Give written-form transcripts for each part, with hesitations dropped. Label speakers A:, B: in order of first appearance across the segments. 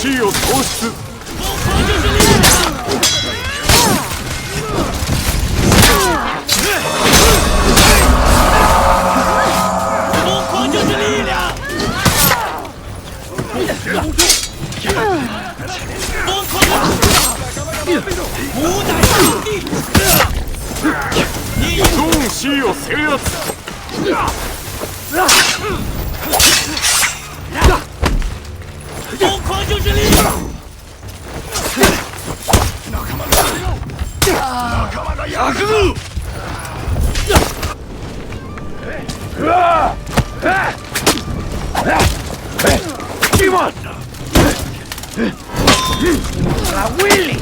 A: C を喪失。ゾーン C を制圧。
B: 疯狂就是力量！
C: 仲間が焼くぞ！La
D: Willy!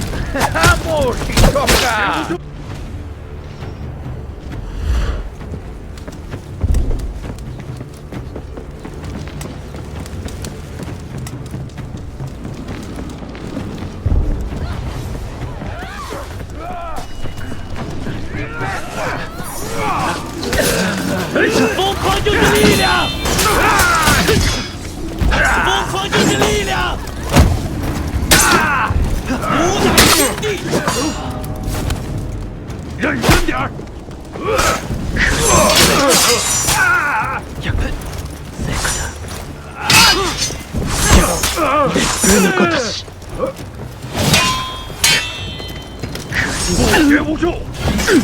D: ¡Vamos, Chicoca!
B: 疯狂就是力量！疯狂就是力量！无乃天地！
C: 认真点儿！绝不住！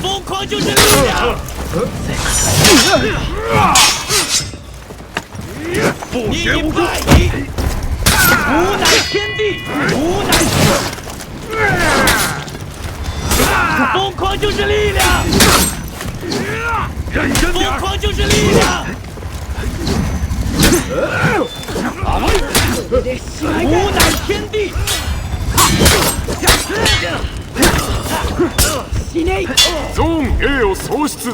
B: 疯狂就是力量！
C: 不
B: 你已
C: 绝不住！
B: 败矣！无乃天地，无乃疯狂就是力量！
C: 认真点儿！
B: 疯狂就是力量！无乃天地！死ね！
A: ゾーン A を喪失。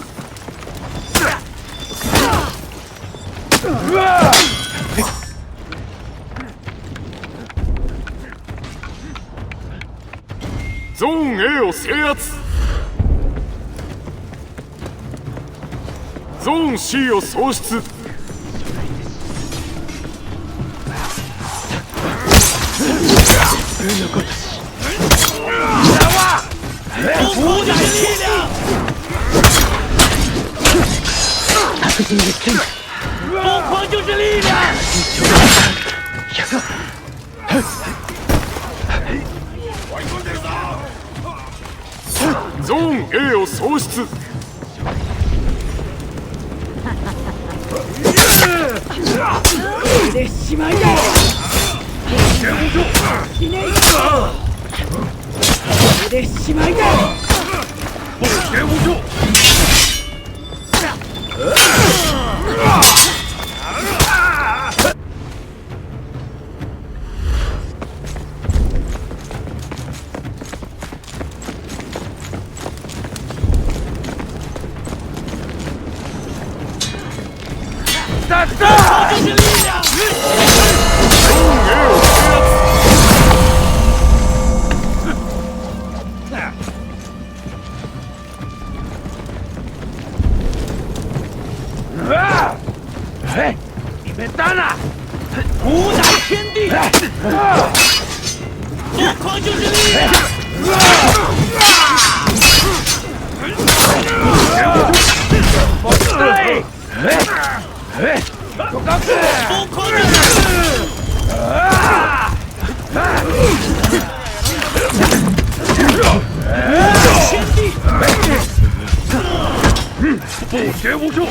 A: ゾーン A を制圧。ゾーン C を喪失。
B: 无乃力量！疯狂就是力量！
A: ゾーン A を喪失。
B: これでしまいだ！死ね！これでしまいだ！
C: 不绝不住！
B: 疯狂就是力量！
A: ゾーン A を制圧。
B: 无乃天地！疯狂就是力量！疯狂就是天地！
C: 不绝不住！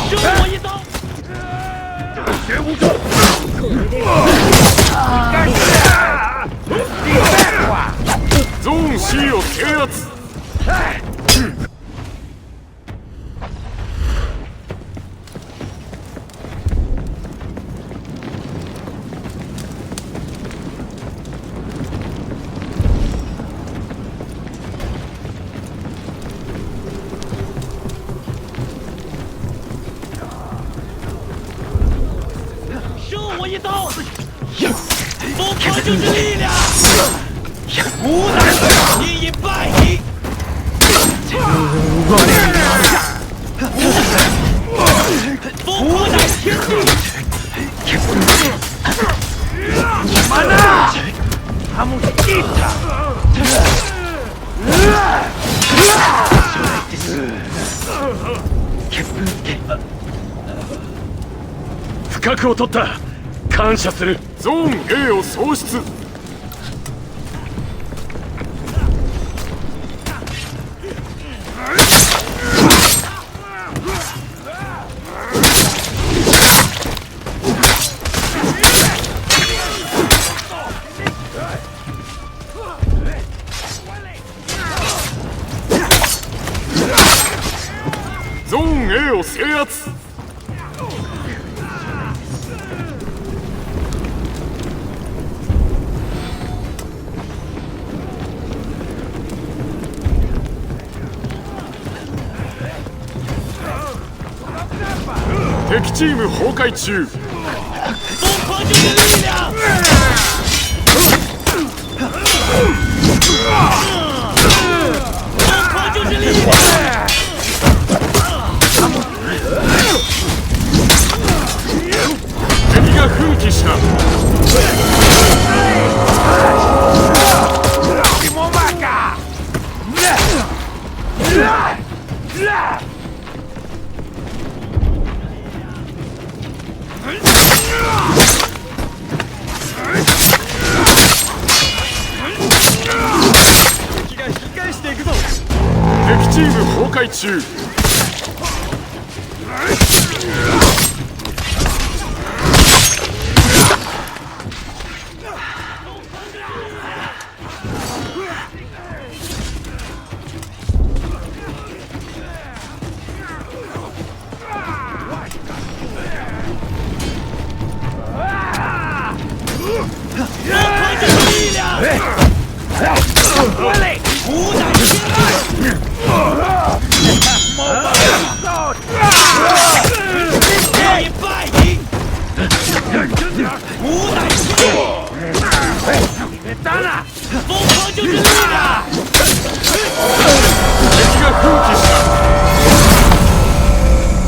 B: 救我一刀！
C: 绝不住！
A: ゾーン C を制圧。
B: 救我一刀！疯狂就是力量！无乃你已败矣！疯狂乃天地！
A: 不覚を取った。感謝する。ゾーン A を喪失。ゾーン A を制圧。敵チーム崩壊中。敵が奮起した。
B: 敵が引き返していくぞ。
A: 敵チーム崩壊中。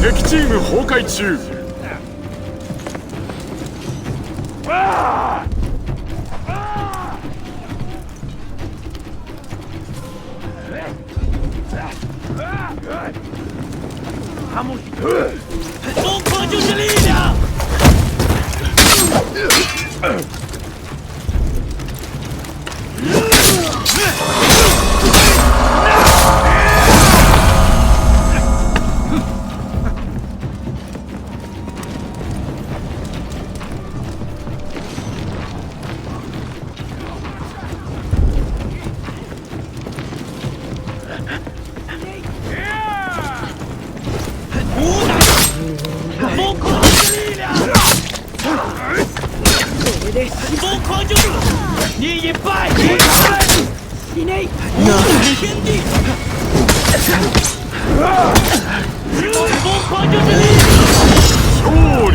A: 敵チーム崩壊中。
B: 疯狂就是力量。疯狂就是你已败，你内天地，疯狂就是力量。
A: 勝利。